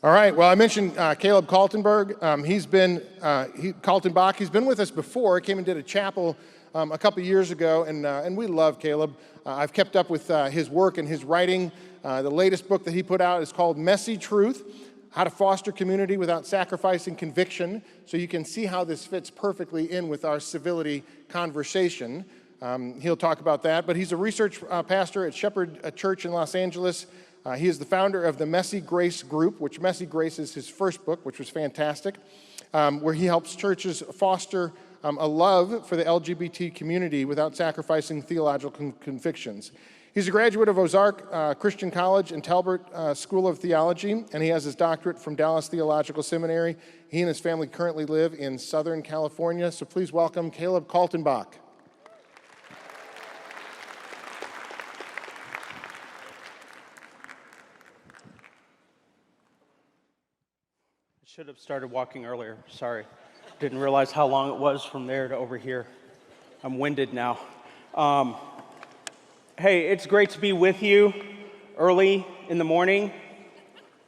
All right, well, I mentioned Caleb Kaltenbach. Kaltenbach, he's been with us before. He came and did a chapel a couple years ago, and we love Caleb. I've kept up with his work and his writing. The latest book that he put out is called Messy Truth: How to Foster Community Without Sacrificing Conviction. So you can see how this fits perfectly in with our civility conversation. He'll talk about that, but he's a research pastor at Shepherd Church in Los Angeles. He is the founder of the Messy Grace Group, which Messy Grace is his first book, which was fantastic, where he helps churches foster a love for the LGBT community without sacrificing theological convictions. He's a graduate of Ozark Christian College and Talbot School of Theology, and he has his doctorate from Dallas Theological Seminary. He and his family currently live in Southern California, so please welcome Caleb Kaltenbach. Should have started walking earlier, sorry. Didn't realize how long it was from there to over here. I'm winded now. Hey, it's great to be with you early in the morning.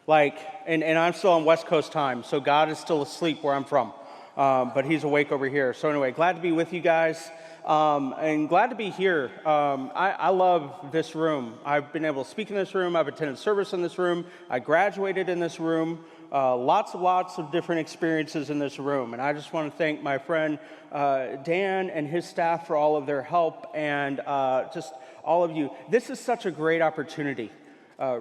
And I'm still on West Coast time, so God is still asleep where I'm from. But he's awake over here. So anyway, glad to be with you guys. And glad to be here. I love this room. I've been able to speak in this room. I've attended service in this room. I graduated in this room. Lots of different experiences in this room. And I just want to thank my friend Dan and his staff for all of their help, and just all of you. This is such a great opportunity.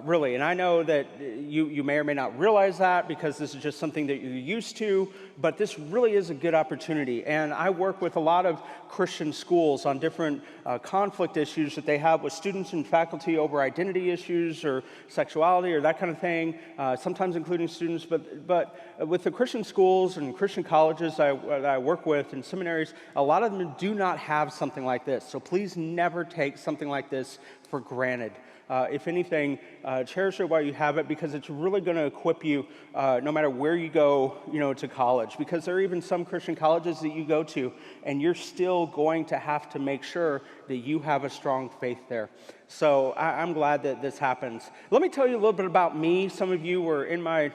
Really, and I know that you may or may not realize that because this is just something that you're used to, but this really is a good opportunity. And I work with a lot of Christian schools on different conflict issues that they have with students and faculty over identity issues or sexuality or that kind of thing, sometimes including students, but with the Christian schools and Christian colleges that I work with and seminaries, a lot of them do not have something like this. So please never take something like this for granted. If anything, cherish it while you have it, because it's really going to equip you no matter where you go, to college. Because there are even some Christian colleges that you go to, and you're still going to have to make sure that you have a strong faith there. So I'm glad that this happens. Let me tell you a little bit about me. Some of you were in my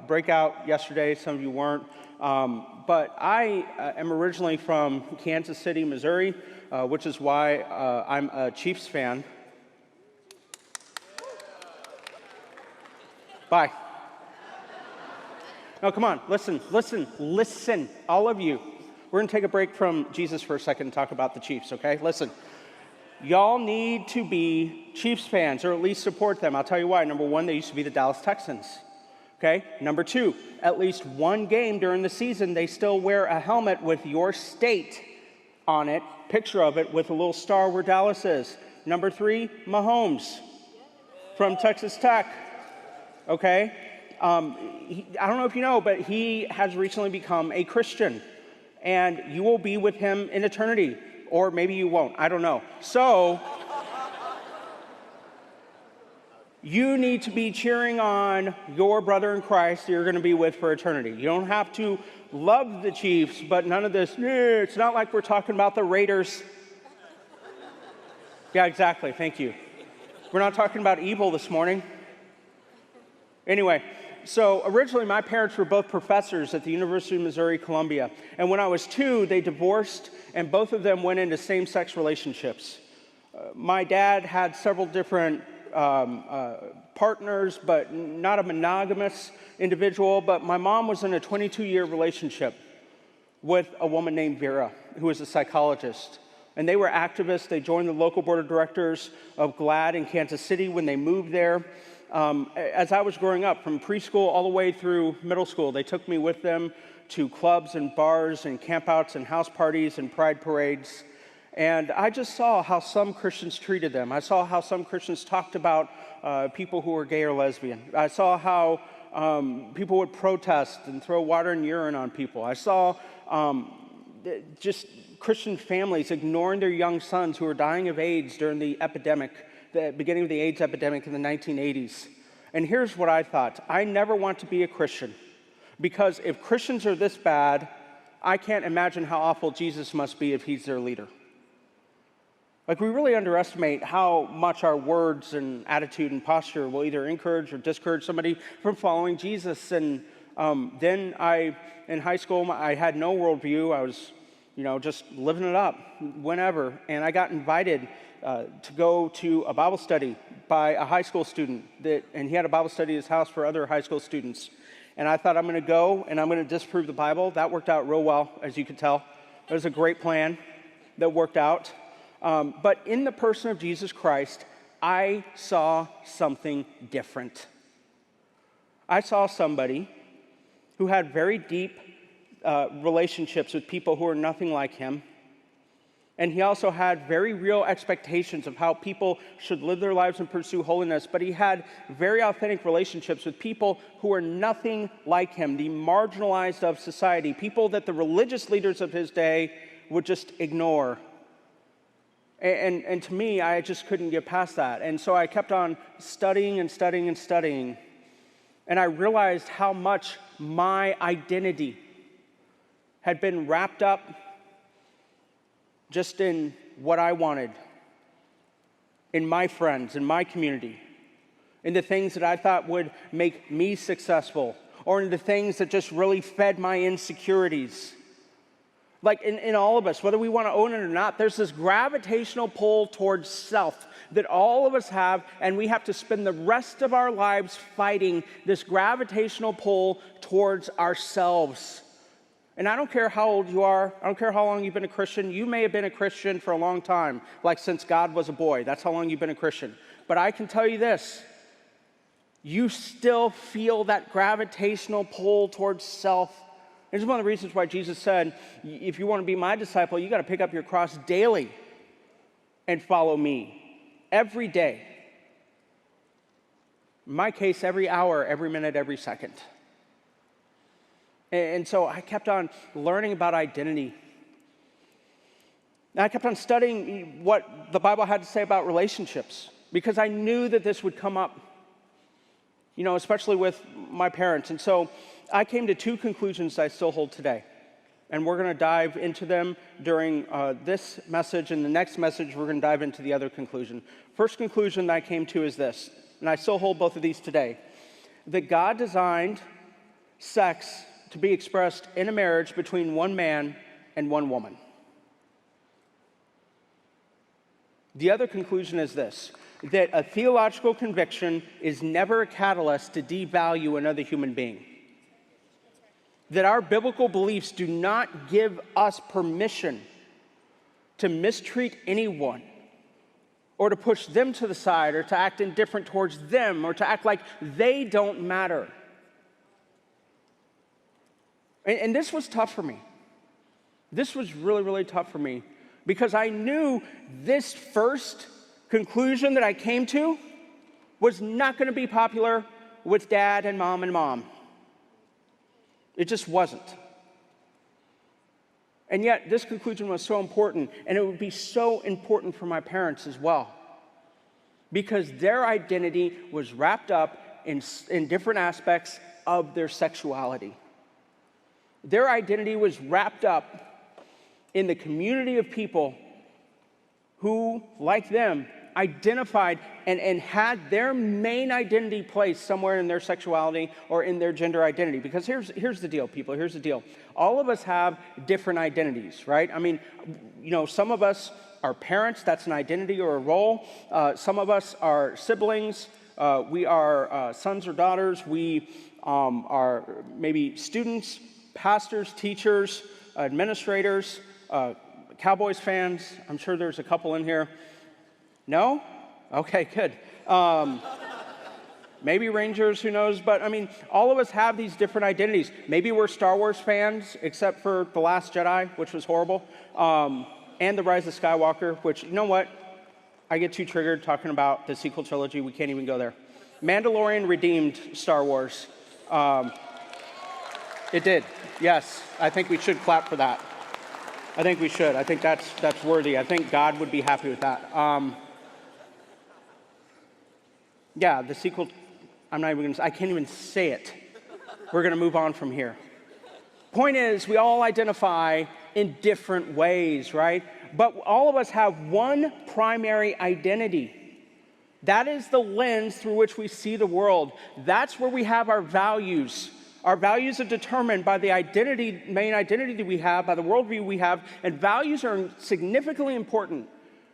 breakout yesterday. Some of you weren't. But I am originally from Kansas City, Missouri, which is why I'm a Chiefs fan. Bye. No, come on, listen, all of you. We're gonna take a break from Jesus for a second and talk about the Chiefs, okay? Listen, y'all need to be Chiefs fans, or at least support them. I'll tell you why. Number one, they used to be the Dallas Texans, okay? Number two, at least one game during the season, they still wear a helmet with your state on it, picture of it with a little star where Dallas is. Number three, Mahomes from Texas Tech. Okay, I don't know if you know, but he has recently become a Christian, and you will be with him in eternity, or maybe you won't, I don't know. So, you need to be cheering on your brother in Christ that you're going to be with for eternity. You don't have to love the Chiefs, but none of this, it's not like we're talking about the Raiders. Yeah, exactly, thank you. We're not talking about evil this morning. Anyway, so originally my parents were both professors at the University of Missouri, Columbia. And when I was 2, they divorced, and both of them went into same-sex relationships. My dad had several different partners, but not a monogamous individual. But my mom was in a 22-year relationship with a woman named Vera, who was a psychologist. And they were activists. They joined the local board of directors of GLAAD in Kansas City when they moved there. As I was growing up, from preschool all the way through middle school, they took me with them to clubs and bars and campouts and house parties and pride parades. And I just saw how some Christians treated them. I saw how some Christians talked about people who were gay or lesbian. I saw how people would protest and throw water and urine on people. I saw just Christian families ignoring their young sons who were dying of AIDS during the beginning of the AIDS epidemic in the 1980s. And here's what I thought. I never want to be a Christian, because if Christians are this bad, I can't imagine how awful Jesus must be if he's their leader. Like, we really underestimate how much our words and attitude and posture will either encourage or discourage somebody from following Jesus. And then in high school, I had no worldview. I was, just living it up whenever. And I got invited to go to a Bible study by a high school student, and he had a Bible study at his house for other high school students. And I thought, I'm going to go and I'm going to disprove the Bible. That worked out real well, as you could tell. It was a great plan that worked out. But in the person of Jesus Christ, I saw something different. I saw somebody who had very deep relationships with people who are nothing like him. And he also had very real expectations of how people should live their lives and pursue holiness. But he had very authentic relationships with people who are nothing like him, the marginalized of society, people that the religious leaders of his day would just ignore. And to me, I just couldn't get past that. And so I kept on studying and studying and studying. And I realized how much my identity had been wrapped up just in what I wanted, in my friends, in my community, in the things that I thought would make me successful, or in the things that just really fed my insecurities. Like in all of us, whether we want to own it or not, there's this gravitational pull towards self that all of us have, and we have to spend the rest of our lives fighting this gravitational pull towards ourselves. And I don't care how old you are, I don't care how long you've been a Christian. You may have been a Christian for a long time, like since God was a boy. That's how long you've been a Christian. But I can tell you this, you still feel that gravitational pull towards self. This is one of the reasons why Jesus said, if you want to be my disciple, you got to pick up your cross daily and follow me every day. In my case, every hour, every minute, every second. And so I kept on learning about identity. And I kept on studying what the Bible had to say about relationships, because I knew that this would come up, especially with my parents. And so I came to two conclusions I still hold today. And we're going to dive into them during this message. And the next message, we're going to dive into the other conclusion. First conclusion that I came to is this, and I still hold both of these today, that God designed sex to be expressed in a marriage between one man and one woman. The other conclusion is this, that a theological conviction is never a catalyst to devalue another human being. That our biblical beliefs do not give us permission to mistreat anyone, or to push them to the side, or to act indifferent towards them, or to act like they don't matter. And this was tough for me. This was really, really tough for me, because I knew this first conclusion that I came to was not going to be popular with dad and mom. It just wasn't. And yet, this conclusion was so important, and it would be so important for my parents as well, because their identity was wrapped up in different aspects of their sexuality. Their identity was wrapped up in the community of people who, like them, identified and had their main identity placed somewhere in their sexuality or in their gender identity. Because here's the deal, people. Here's the deal. All of us have different identities, right? I mean, some of us are parents. That's an identity or a role. Some of us are siblings. We are sons or daughters. We are maybe students, pastors, teachers, administrators, Cowboys fans. I'm sure there's a couple in here. No? Okay, good. Maybe Rangers, who knows? But I mean, all of us have these different identities. Maybe we're Star Wars fans, except for The Last Jedi, which was horrible, and The Rise of Skywalker, which, you know what? I get too triggered talking about the sequel trilogy. We can't even go there. Mandalorian redeemed Star Wars. It did, yes. I think we should clap for that. I think we should. I think that's worthy. I think God would be happy with that. Yeah, the sequel, I can't even say it. We're going to move on from here. Point is, we all identify in different ways, right? But all of us have one primary identity. That is the lens through which we see the world. That's where we have our values. Our values are determined by the main identity that we have, by the worldview we have, and values are significantly important.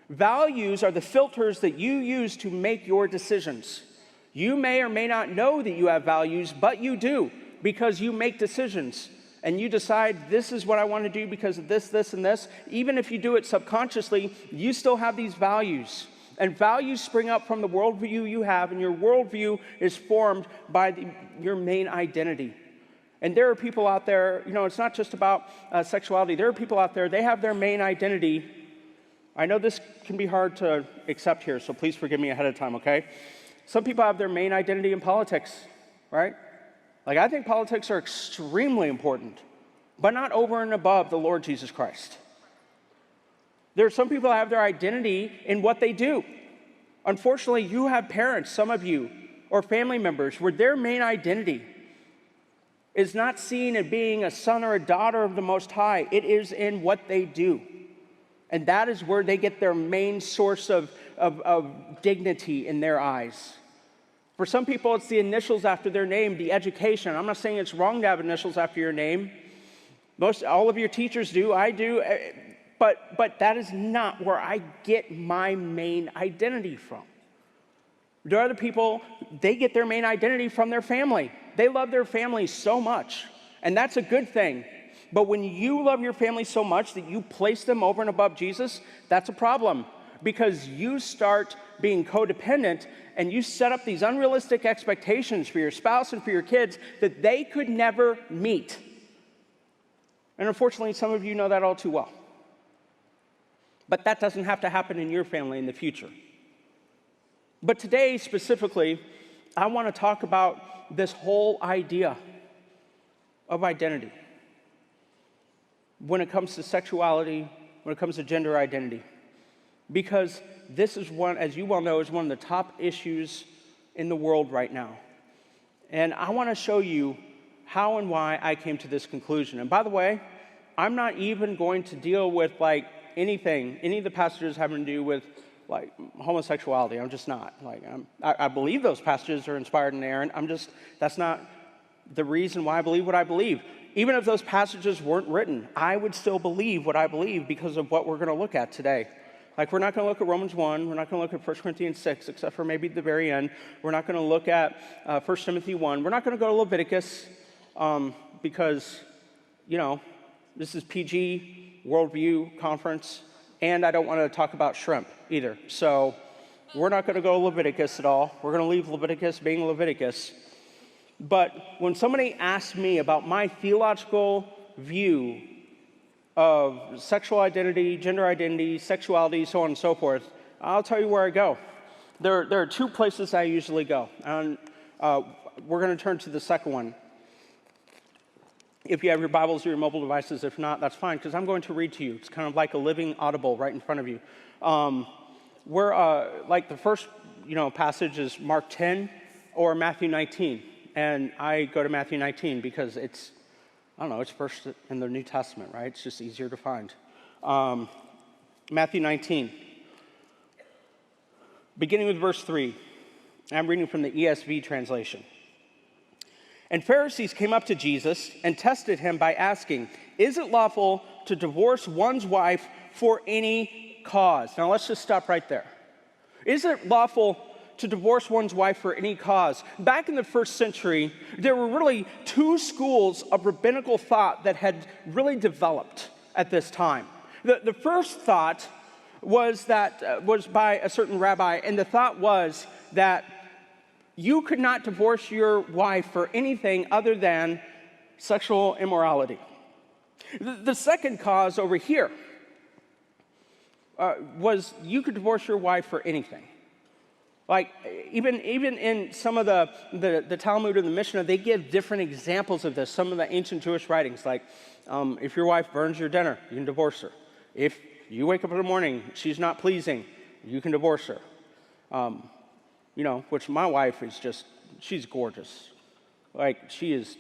Values are the filters that you use to make your decisions. You may or may not know that you have values, but you do, because you make decisions. And you decide, this is what I want to do because of this, this, and this. Even if you do it subconsciously, you still have these values. And values spring up from the worldview you have, and your worldview is formed by your main identity. And there are people out there, it's not just about sexuality. There are people out there, they have their main identity. I know this can be hard to accept here, so please forgive me ahead of time, okay? Some people have their main identity in politics, right? Like, I think politics are extremely important, but not over and above the Lord Jesus Christ. There are some people that have their identity in what they do. Unfortunately, you have parents, some of you, or family members, where their main identity is not seen as being a son or a daughter of the Most High. It is in what they do. And that is where they get their main source of dignity in their eyes. For some people, it's the initials after their name, the education. I'm not saying it's wrong to have initials after your name. All of your teachers do, I do. But that is not where I get my main identity from. There are other people, they get their main identity from their family. They love their family so much, and that's a good thing. But when you love your family so much that you place them over and above Jesus, that's a problem, because you start being codependent and you set up these unrealistic expectations for your spouse and for your kids that they could never meet. And unfortunately, some of you know that all too well. But that doesn't have to happen in your family in the future. But today, specifically, I want to talk about this whole idea of identity when it comes to sexuality, when it comes to gender identity. Because this is one, as you well know, is one of the top issues in the world right now. And I want to show you how and why I came to this conclusion. And by the way, I'm not even going to deal with any of the passages having to do with homosexuality. I'm just not. I believe those passages are inspired and inerrant. That's not the reason why I believe what I believe. Even if those passages weren't written, I would still believe what I believe because of what we're going to look at today. We're not going to look at Romans 1. We're not going to look at 1 Corinthians 6, except for maybe at the very end. We're not going to look at 1 Timothy 1. We're not going to go to Leviticus because, this is PG, Worldview conference, and I don't want to talk about shrimp either. So we're not going to go to Leviticus at all. We're going to leave Leviticus being Leviticus. But when somebody asks me about my theological view of sexual identity, gender identity, sexuality, so on and so forth, I'll tell you where I go. There are two places I usually go. And we're going to turn to the second one. If you have your Bibles or your mobile devices, if not, that's fine, because I'm going to read to you. It's kind of like a living audible right in front of you. The first, passage is Mark 10 or Matthew 19. And I go to Matthew 19 because it's first in the New Testament, right? It's just easier to find. Matthew 19, beginning with verse 3. I'm reading from the ESV translation. And Pharisees came up to Jesus and tested him by asking, "Is it lawful to divorce one's wife for any cause?" Now let's just stop right there. Is it lawful to divorce one's wife for any cause? Back in the first century, there were really two schools of rabbinical thought that had really developed at this time. The first thought was by a certain rabbi, and the thought was that you could not divorce your wife for anything other than sexual immorality. The second cause over here was you could divorce your wife for anything. Even in some of the Talmud and the Mishnah, they give different examples of this. Some of the ancient Jewish writings, if your wife burns your dinner, you can divorce her. If you wake up in the morning, she's not pleasing, you can divorce her. Which my wife is she's gorgeous. She is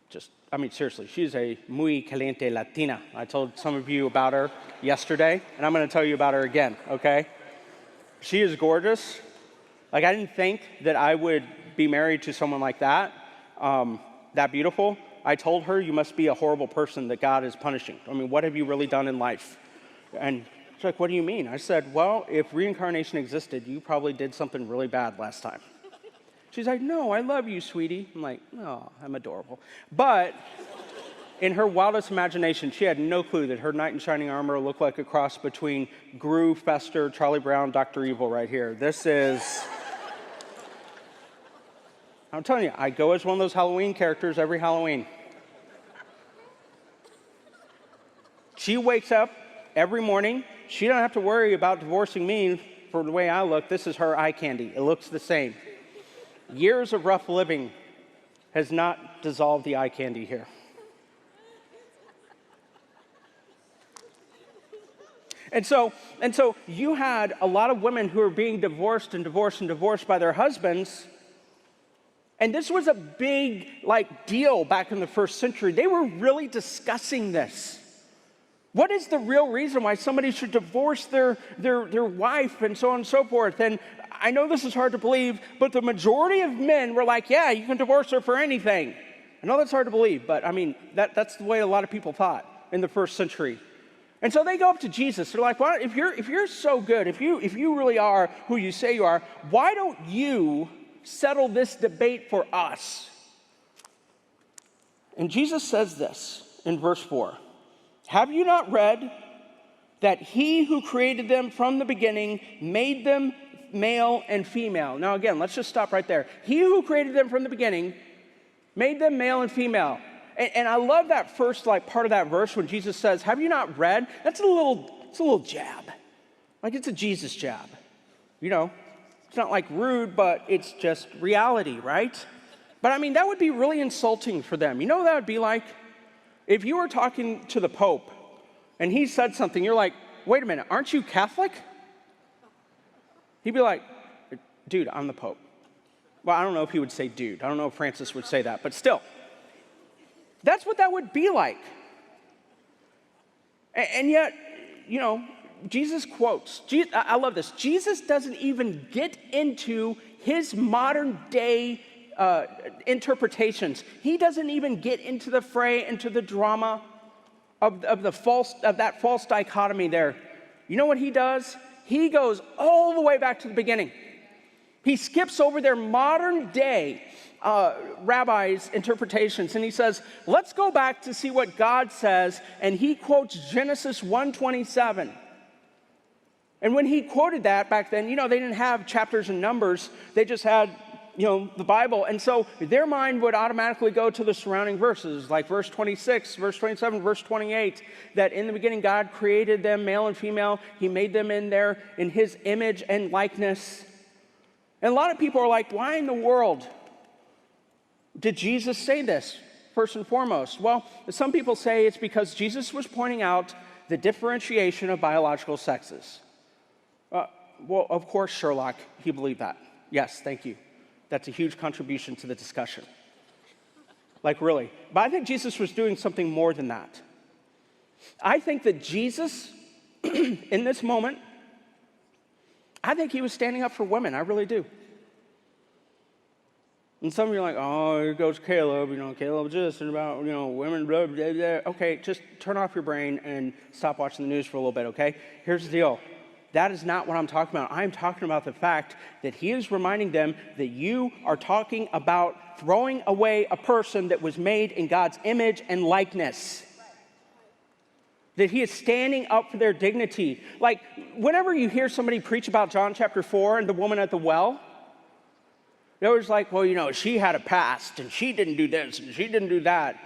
just seriously, she's a muy caliente Latina. I told some of you about her yesterday, and I'm going to tell you about her again, okay? She is gorgeous. Like, I didn't think that I would be married to someone like that, that beautiful. I told her, you must be a horrible person that God is punishing. I mean, what have you really done in life? And she's like, what do you mean? I said, well, if reincarnation existed, you probably did something really bad last time. She's like, no, I love you, sweetie. I'm like, oh, I'm adorable. But in her wildest imagination, she had no clue that her knight in shining armor looked like a cross between Gru, Fester, Charlie Brown, Dr. Evil right here. This is... I'm telling you, I go as one of those Halloween characters every Halloween. She wakes up every morning. She don't have to worry about divorcing me for the way I look. This is her eye candy. It looks the same. Years of rough living has not dissolved the eye candy here. And so you had a lot of women who were being divorced and divorced and divorced by their husbands. And this was a big deal back in the first century. They were really discussing this. What is the real reason why somebody should divorce their wife and so on and so forth? And I know this is hard to believe, but the majority of men were like, yeah, you can divorce her for anything. I know that's hard to believe, but I mean, that's the way a lot of people thought in the first century. And so they go up to Jesus. They're like, well, if you're so good, if you really are who you say you are, why don't you settle this debate for us? And Jesus says this in verse 4. Have you not read that he who created them from the beginning made them male and female? Now again, let's just stop right there. He who created them from the beginning made them male and female. And I love that first part of that verse when Jesus says, have you not read? It's a little jab. It's a Jesus jab. You know, it's not rude, but it's just reality, right? But I mean, that would be really insulting for them. You know what that would be like? If you were talking to the Pope and he said something, you're like, wait a minute, aren't you Catholic? He'd be like, dude, I'm the Pope. Well, I don't know if he would say dude. I don't know if Francis would say that, but still. That's what that would be like. And yet, you know, Jesus quotes. I love this. Jesus doesn't even get into his modern day interpretations. He doesn't even get into the fray, into the drama of that false dichotomy there. You know what he does? He goes all the way back to the beginning. He skips over their modern day rabbis' interpretations, and he says, let's go back to see what God says, and he quotes Genesis 1:27. And when he quoted that back then, you know, they didn't have chapters and numbers. They just had, you know, the Bible. And so their mind would automatically go to the surrounding verses, like verse 26, verse 27, verse 28, that in the beginning God created them, male and female. He made them in his image and likeness. And a lot of people are like, why in the world did Jesus say this, first and foremost? Well, some people say it's because Jesus was pointing out the differentiation of biological sexes. Well, of course, Sherlock, he believed that. Yes, thank you. That's a huge contribution to the discussion. Really. But I think Jesus was doing something more than that. I think that Jesus, in this moment, I think he was standing up for women. I really do. And some of you are like, oh, here goes Caleb. You know, Caleb just about, you know, women, blah, blah, blah. Okay, just turn off your brain and stop watching the news for a little bit, okay? Here's the deal. That is not what I'm talking about. I'm talking about the fact that he is reminding them that you are talking about throwing away a person that was made in God's image and likeness. That he is standing up for their dignity. Whenever you hear somebody preach about John chapter 4 and the woman at the well, they're always like, well, you know, she had a past and she didn't do this and she didn't do that.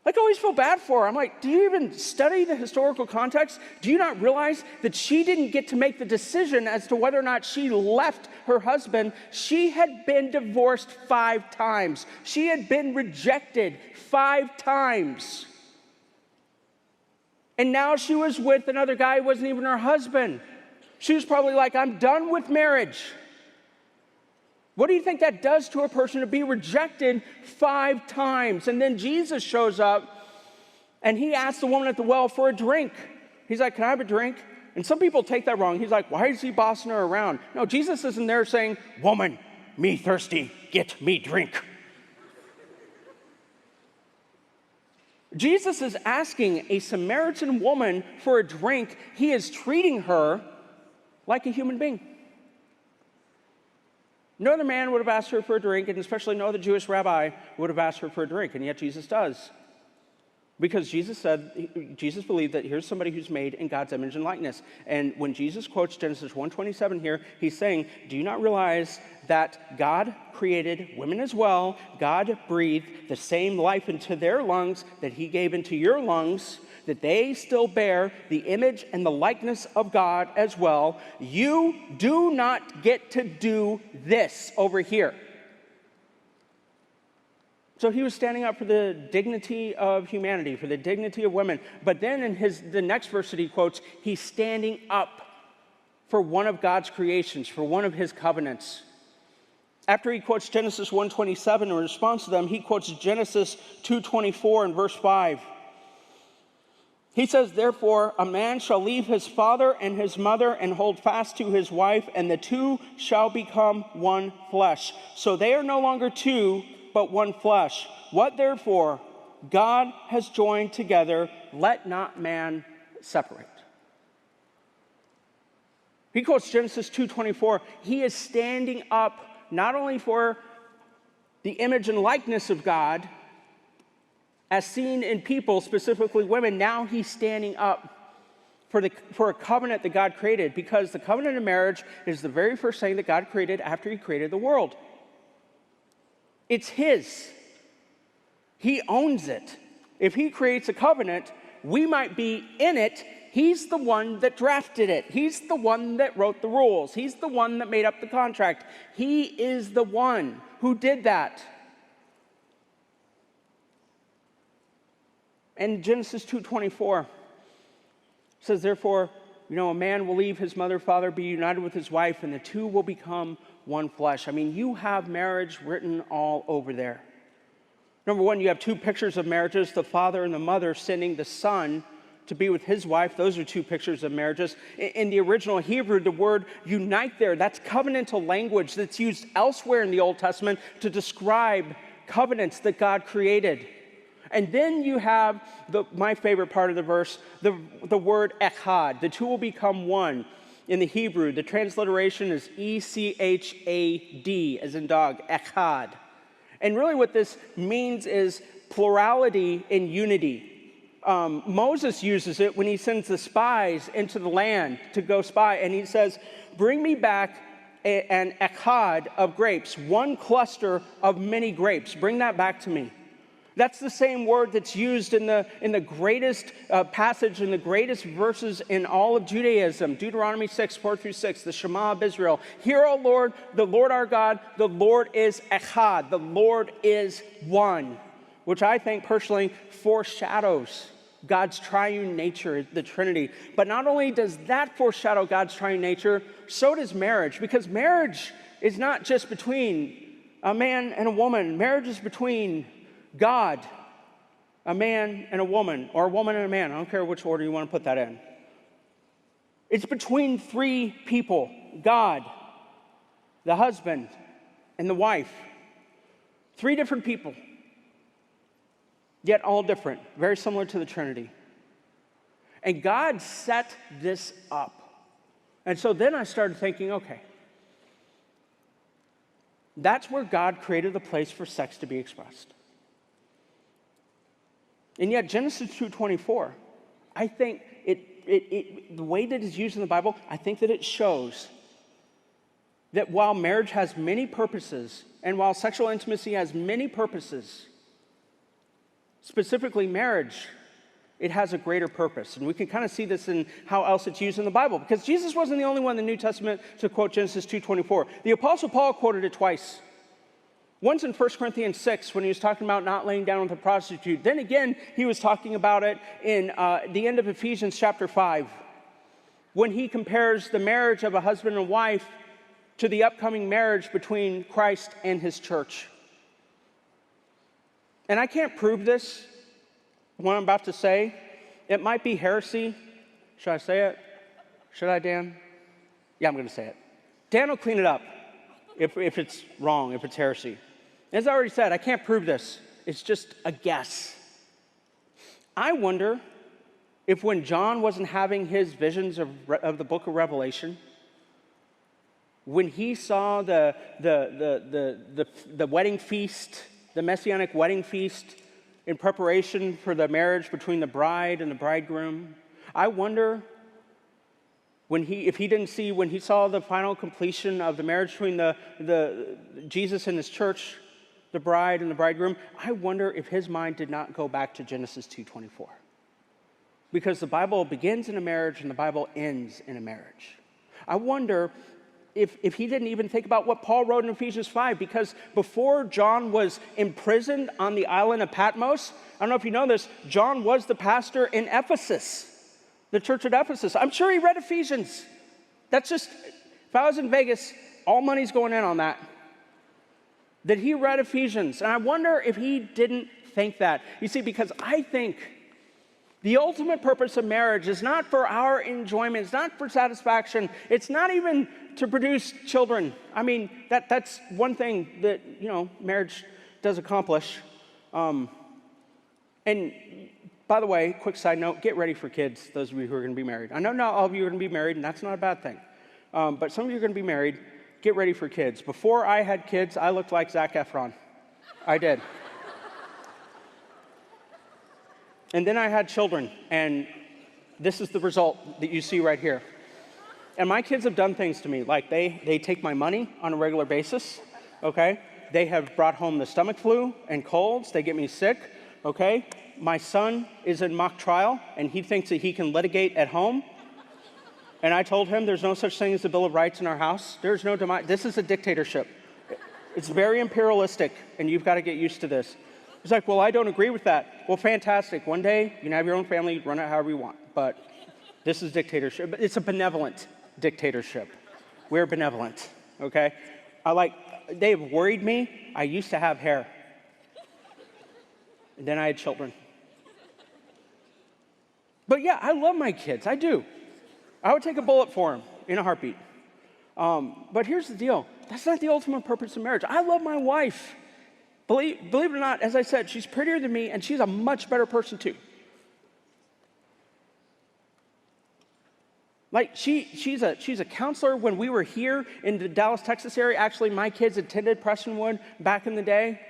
I always feel bad for her. I'm like, do you even study the historical context? Do you not realize that she didn't get to make the decision as to whether or not she left her husband? She had been divorced 5 times. She had been rejected 5 times. And now she was with another guy who wasn't even her husband. She was probably like, I'm done with marriage. What do you think that does to a person to be rejected 5 times? And then Jesus shows up and he asks the woman at the well for a drink. He's like, can I have a drink? And some people take that wrong. He's like, why is he bossing her around? No, Jesus isn't there saying, woman, me thirsty, get me drink. Jesus is asking a Samaritan woman for a drink. He is treating her like a human being. No other man would have asked her for a drink, and especially no other Jewish rabbi would have asked her for a drink, and yet Jesus does. Because Jesus believed that here's somebody who's made in God's image and likeness. And when Jesus quotes Genesis 1:27 here, he's saying, do you not realize that God created women as well? God breathed the same life into their lungs that he gave into your lungs, that they still bear the image and the likeness of God as well. You do not get to do this over here. So he was standing up for the dignity of humanity, for the dignity of women. But then in the next verse that he quotes, he's standing up for one of God's creations, for one of his covenants. After he quotes Genesis 1:27 in response to them, he quotes Genesis 2:24 in verse 5. He says, therefore, a man shall leave his father and his mother and hold fast to his wife, and the two shall become one flesh. So they are no longer two, but one flesh. What therefore God has joined together, let not man separate. He quotes Genesis 2:24. He is standing up not only for the image and likeness of God, as seen in people, specifically women, now he's standing up for a covenant that God created, because the covenant of marriage is the very first thing that God created after he created the world. It's his. He owns it. If he creates a covenant, we might be in it. He's the one that drafted it. He's the one that wrote the rules. He's the one that made up the contract. He is the one who did that. And Genesis 2:24 says, therefore, a man will leave his mother, father, be united with his wife, and the two will become one flesh. I mean, you have marriage written all over there. Number one, you have 2 pictures of marriages, the father and the mother sending the son to be with his wife. Those are 2 pictures of marriages. In the original Hebrew, the word unite there, that's covenantal language that's used elsewhere in the Old Testament to describe covenants that God created. And then you have my favorite part of the verse, the word echad. The two will become one. In the Hebrew, the transliteration is E-C-H-A-D, as in dog, echad. And really what this means is plurality in unity. Moses uses it when he sends the spies into the land to go spy, and he says, bring me back an echad of grapes, one cluster of many grapes. Bring that back to me. That's the same word that's used in the greatest passage, in the greatest verses in all of Judaism, Deuteronomy 6:4-6, the Shema of Israel. Hear, O Lord, the Lord our God, the Lord is echad, the Lord is one, which I think personally foreshadows God's triune nature, the Trinity. But not only does that foreshadow God's triune nature, so does marriage, because marriage is not just between a man and a woman. Marriage is between God, a man and a woman, or a woman and a man. I don't care which order you want to put that in. It's between 3 people, God, the husband, and the wife. 3 different people, yet all different, very similar to the Trinity. And God set this up. And so then I started thinking, okay, that's where God created the place for sex to be expressed. And yet Genesis 2:24, I think the way that it's used in the Bible, I think that it shows that while marriage has many purposes, and while sexual intimacy has many purposes, specifically marriage, it has a greater purpose. And we can kind of see this in how else it's used in the Bible, because Jesus wasn't the only one in the New Testament to quote Genesis 2:24. The Apostle Paul quoted it twice. Once in 1 Corinthians 6 when he was talking about not laying down with a prostitute. Then again, he was talking about it in the end of Ephesians chapter 5 when he compares the marriage of a husband and wife to the upcoming marriage between Christ and his church. And I can't prove this, what I'm about to say. It might be heresy. Should I say it? Should I, Dan? Yeah, I'm going to say it. Dan will clean it up if it's wrong, if it's heresy. As I already said, I can't prove this. It's just a guess. I wonder if when John wasn't having his visions of the book of Revelation, when he saw the wedding feast, the messianic wedding feast in preparation for the marriage between the bride and the bridegroom, I wonder when he saw the final completion of the marriage between the Jesus and his church, the bride and the bridegroom, I wonder if his mind did not go back to Genesis 2:24. Because the Bible begins in a marriage and the Bible ends in a marriage. I wonder if he didn't even think about what Paul wrote in Ephesians 5, because before John was imprisoned on the island of Patmos, I don't know if you know this, John was the pastor in Ephesus, the church at Ephesus. I'm sure he read Ephesians. That's just, if I was in Vegas, all money's going in on that. That he read Ephesians. And I wonder if he didn't think that. You see, because I think the ultimate purpose of marriage is not for our enjoyment. It's not for satisfaction. It's not even to produce children. I mean, that's one thing that, marriage does accomplish. And by the way, quick side note, get ready for kids, those of you who are going to be married. I know not all of you are going to be married, and that's not a bad thing. But some of you are going to be married. Get ready for kids. Before I had kids, I looked like Zac Efron. I did. And then I had children, and this is the result that you see right here. And my kids have done things to me, like they take my money on a regular basis, okay? They have brought home the stomach flu and colds. They get me sick, okay? My son is in mock trial, and he thinks that he can litigate at home. And I told him there's no such thing as the Bill of Rights in our house. There's no this is a dictatorship. It's very imperialistic, and you've got to get used to this. He's like, well, I don't agree with that. Well, fantastic. One day, you can have your own family, run it however you want. But this is dictatorship. But it's a benevolent dictatorship. We're benevolent, okay? They've worried me. I used to have hair. And then I had children. But yeah, I love my kids. I do. I would take a bullet for them in a heartbeat. But here's the deal. That's not the ultimate purpose of marriage. I love my wife. Believe it or not, as I said, she's prettier than me, and she's a much better person too. She's a counselor. When we were here in the Dallas, Texas area, actually my kids attended Prestonwood back in the day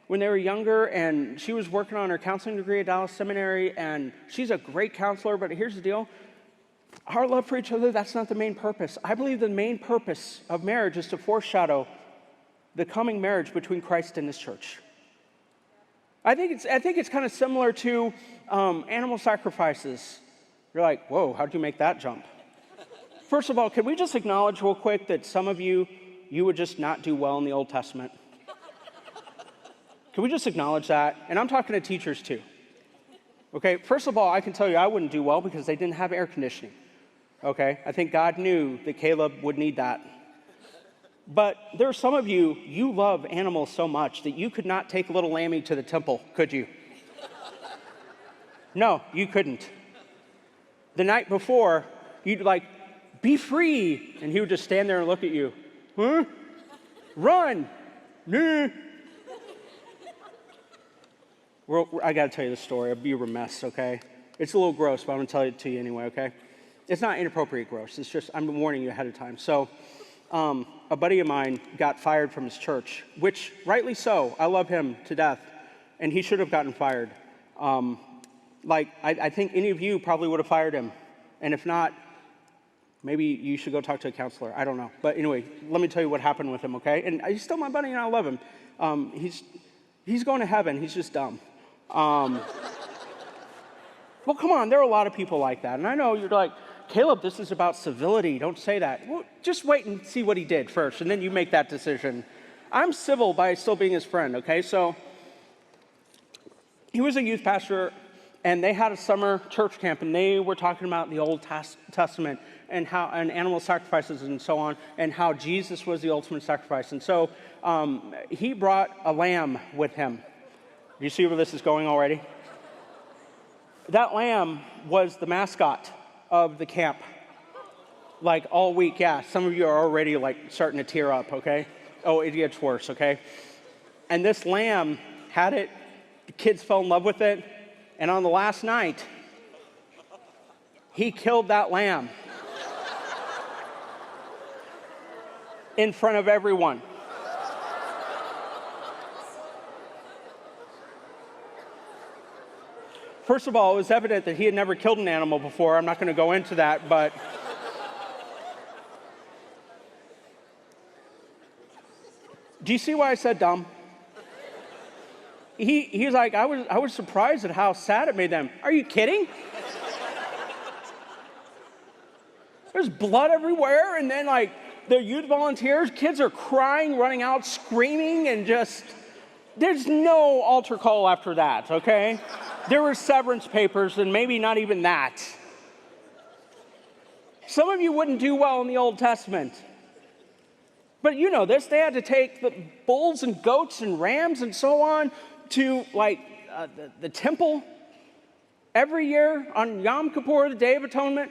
when they were younger, and she was working on her counseling degree at Dallas Seminary, and she's a great counselor. But here's the deal. Our love for each other, that's not the main purpose. I believe the main purpose of marriage is to foreshadow the coming marriage between Christ and his church. I think it's kind of similar to animal sacrifices. You're like, whoa, how'd you make that jump? First of all, can we just acknowledge real quick that some of you would just not do well in the Old Testament? Can we just acknowledge that? And I'm talking to teachers too. Okay, first of all, I can tell you I wouldn't do well because they didn't have air conditioning. Okay, I think God knew that Caleb would need that. But there are some of you love animals so much that you could not take little Lammy to the temple, could you? No, you couldn't. The night before, you'd be free, and he would just stand there and look at you. Huh? Run! Nah. Well, I got to tell you the story. I'd be remiss, okay? It's a little gross, but I'm going to tell it to you anyway, okay? It's not inappropriate gross. It's just I'm warning you ahead of time. So a buddy of mine got fired from his church, which rightly so. I love him to death, and he should have gotten fired. I think any of you probably would have fired him. And if not, maybe you should go talk to a counselor. I don't know. But anyway, let me tell you what happened with him, okay? And he's still my buddy, and I love him. He's going to heaven. He's just dumb. Well, come on. There are a lot of people like that. And I know you're like, Caleb, this is about civility. Don't say that. Well, just wait and see what he did first, and then you make that decision. I'm civil by still being his friend, okay? So he was a youth pastor And they had a summer church camp, and they were talking about the Old Testament and how and animal sacrifices and so on, and how Jesus was the ultimate sacrifice. And so he brought a lamb with him. Do you see where this is going already? That lamb was the mascot of the camp, like all week. Yeah, some of you are already like starting to tear up, okay? Oh, it gets worse, okay? And this lamb had it, the kids fell in love with it, and on the last night, he killed that lamb in front of everyone. First of all, it was evident that he had never killed an animal before. I'm not going to go into that, but do you see why I said dumb? He's like, I was surprised at how sad it made them. Are you kidding? There's blood everywhere, and then like the youth volunteers, kids are crying, running out, screaming, and just, there's no altar call after that, okay? There were severance papers, and maybe not even that. Some of you wouldn't do well in the Old Testament. But you know this, they had to take the bulls and goats and rams and so on to like the temple every year on Yom Kippur, the Day of Atonement.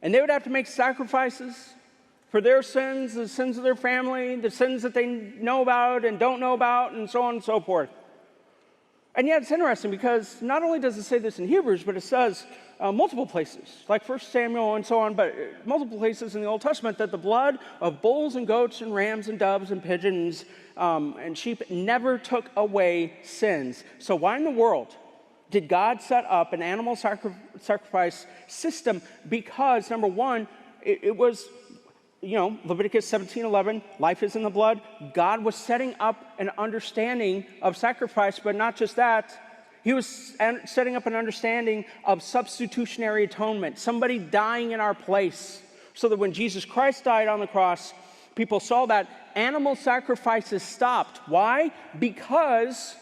And they would have to make sacrifices for their sins, the sins of their family, the sins that they know about and don't know about, and so on and so forth. And yet it's interesting because not only does it say this in Hebrews, but it says multiple places, like 1 Samuel and so on, but multiple places in the Old Testament that the blood of bulls and goats and rams and doves and pigeons and sheep never took away sins. So why in the world did God set up an animal sacrifice system? Because, number one, it was, Leviticus 17:11, life is in the blood. God was setting up an understanding of sacrifice, but not just that. He was setting up an understanding of substitutionary atonement, somebody dying in our place, so that when Jesus Christ died on the cross, people saw that animal sacrifices stopped. Why? Because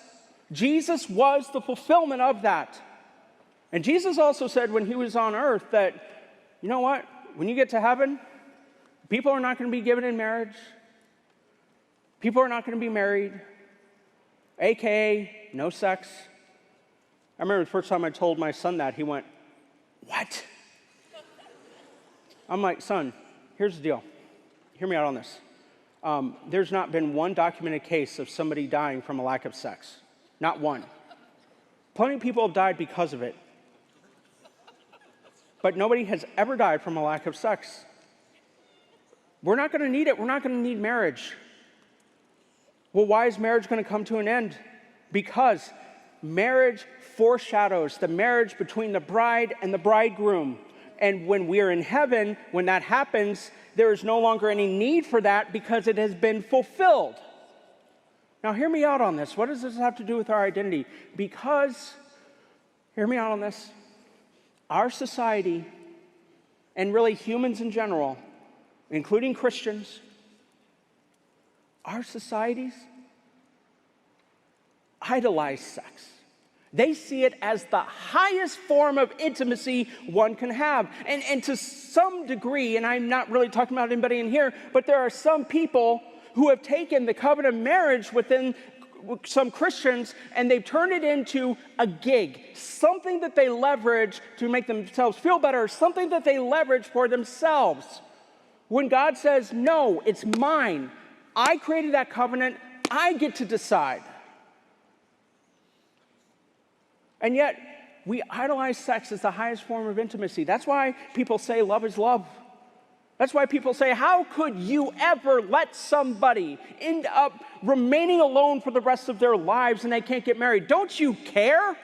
Jesus was the fulfillment of that. And Jesus also said when he was on earth that, you know what? When you get to heaven, people are not going to be given in marriage. People are not going to be married, AKA no sex. I remember the first time I told my son that, he went, "What?" I'm like, "Son, here's the deal. Hear me out on this. There's not been one documented case of somebody dying from a lack of sex. Not one. Plenty of people have died because of it. But nobody has ever died from a lack of sex. We're not going to need it. We're not going to need marriage. Well, why is marriage going to come to an end? Because marriage foreshadows the marriage between the bride and the bridegroom. And when we're in heaven, when that happens, there is no longer any need for that because it has been fulfilled. Now, hear me out on this. What does this have to do with our identity? Because, hear me out on this, our society, and really humans in general, including Christians, our societies idolize sex. They see it as the highest form of intimacy one can have. And to some degree, and I'm not really talking about anybody in here, but there are some people who have taken the covenant of marriage within some Christians and they've turned it into a gig, something that they leverage to make themselves feel better, something that they leverage for themselves. When God says, no, it's mine. I created that covenant. I get to decide. And yet, we idolize sex as the highest form of intimacy. That's why people say love is love. That's why people say, how could you ever let somebody end up remaining alone for the rest of their lives and they can't get married? Don't you care?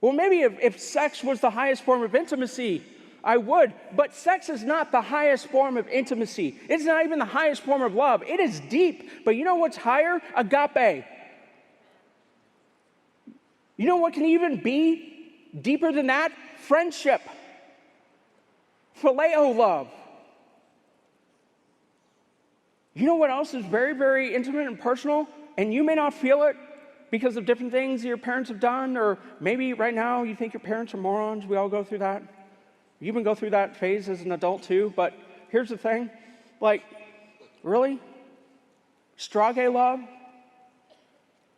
Well, maybe if sex was the highest form of intimacy, I would. But sex is not the highest form of intimacy. It's not even the highest form of love. It is deep. But you know what's higher? Agape. You know what can even be deeper than that? Friendship. Phileo love. You know what else is very, very intimate and personal? And you may not feel it because of different things your parents have done, or maybe right now you think your parents are morons. We all go through that. You even go through that phase as an adult too. But here's the thing, like, really? Strage love,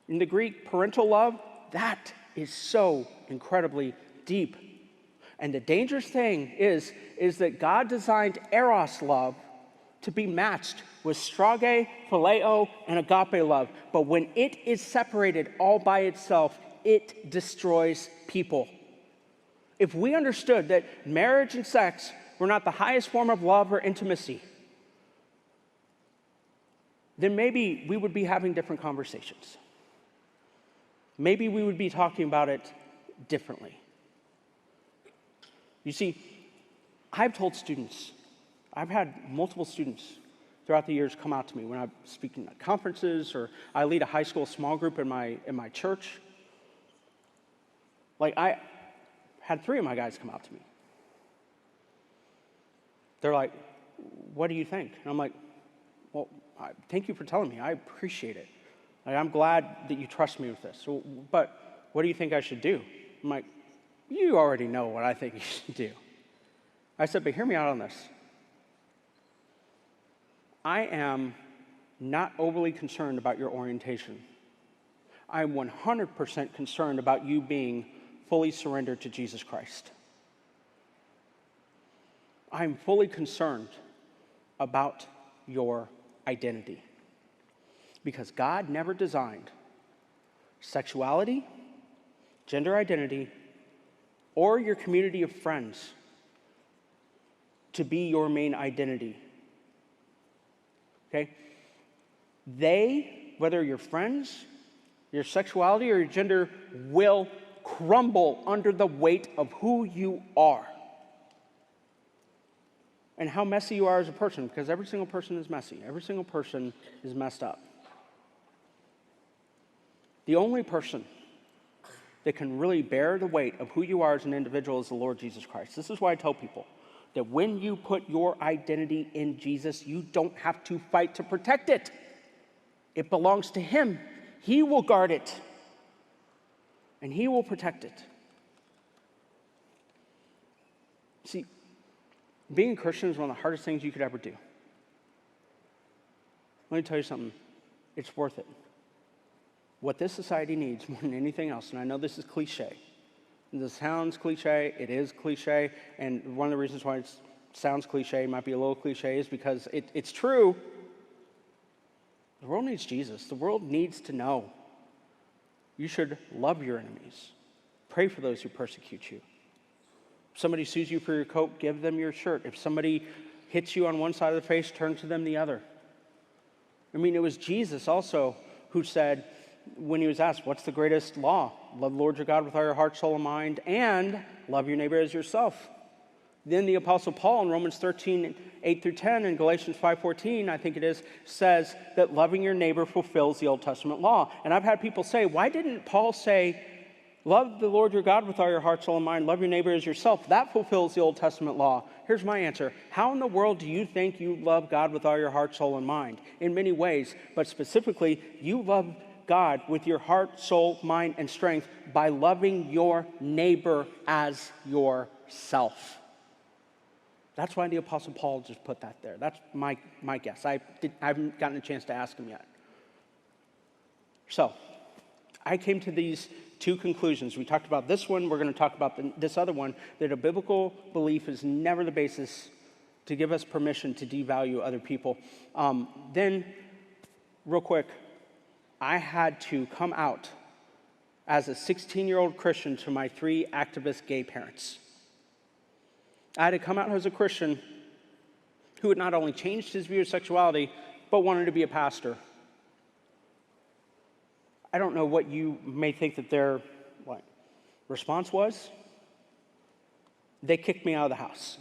in the Greek, parental love, that is so incredibly deep. And the dangerous thing is that God designed eros love to be matched with strage, phileo, and agape love. But when it is separated all by itself, it destroys people. If we understood that marriage and sex were not the highest form of love or intimacy, then maybe we would be having different conversations. Maybe we would be talking about it differently. You see, I've told students, I've had multiple students throughout the years come out to me when I'm speaking at conferences, or I lead a high school small group in my church. Like, I had 3 of my guys come out to me. They're like, what do you think? And I'm like, well, thank you for telling me. I appreciate it. Like, I'm glad that you trust me with this. So, but what do you think I should do? I'm like, you already know what I think you should do. I said, but hear me out on this. I am not overly concerned about your orientation. I'm 100% concerned about you being fully surrendered to Jesus Christ. I'm fully concerned about your identity. Because God never designed sexuality, gender identity, or your community of friends to be your main identity. Okay? They, whether your friends, your sexuality, or your gender, will crumble under the weight of who you are and how messy you are as a person, because every single person is messy. Every single person is messed up. The only person that can really bear the weight of who you are as an individual is the Lord Jesus Christ. This is why I tell people that when you put your identity in Jesus, you don't have to fight to protect it. It belongs to Him. He will guard it, and He will protect it. See, being a Christian is one of the hardest things you could ever do. Let me tell you something. It's worth it. What this society needs more than anything else, and I know this is cliche. This sounds cliche, it is cliche, and one of the reasons why it sounds cliche, might be a little cliche, is because it's true. The world needs Jesus. The world needs to know you should love your enemies. Pray for those who persecute you. If somebody sues you for your coat, give them your shirt. If somebody hits you on one side of the face, turn to them the other. I mean, it was Jesus also who said, when he was asked, what's the greatest law? Love the Lord your God with all your heart, soul, and mind, and love your neighbor as yourself. Then the Apostle Paul in Romans 13, 8 through 10, and Galatians 5:14, I think it is, says that loving your neighbor fulfills the Old Testament law. And I've had people say, why didn't Paul say, love the Lord your God with all your heart, soul, and mind, love your neighbor as yourself? That fulfills the Old Testament law. Here's my answer. How in the world do you think you love God with all your heart, soul, and mind? In many ways, but specifically, you love God with your heart, soul, mind, and strength by loving your neighbor as yourself. That's why the Apostle Paul just put that there. That's my guess. I haven't gotten a chance to ask him yet. So, I came to these 2 conclusions. We talked about this one. We're going to talk about this other one, that a biblical belief is never the basis to give us permission to devalue other people. Then, real quick, I had to come out as a 16-year-old Christian to my 3 activist gay parents. I had to come out as a Christian who had not only changed his view of sexuality, but wanted to be a pastor. I don't know what you may think that their response was. They kicked me out of the house,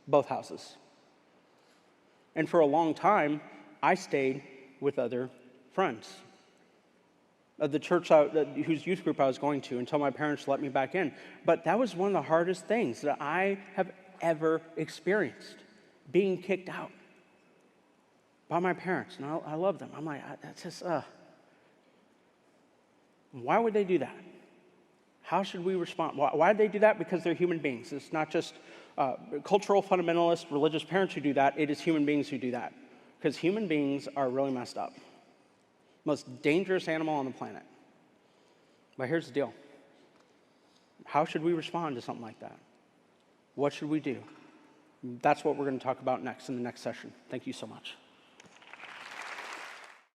both houses. And for a long time, I stayed with other friends of the church whose youth group I was going to until my parents let me back in. But that was one of the hardest things that I have ever experienced, being kicked out by my parents. And I love them. I'm like, that's just, Why would they do that? How should we respond? Why do they do that? Because they're human beings. It's not just cultural fundamentalists, religious parents who do that. It is human beings who do that. Because human beings are really messed up. Most dangerous animal on the planet. But here's the deal. How should we respond to something like that? What should we do? That's what we're going to talk about next in the next session. Thank you so much.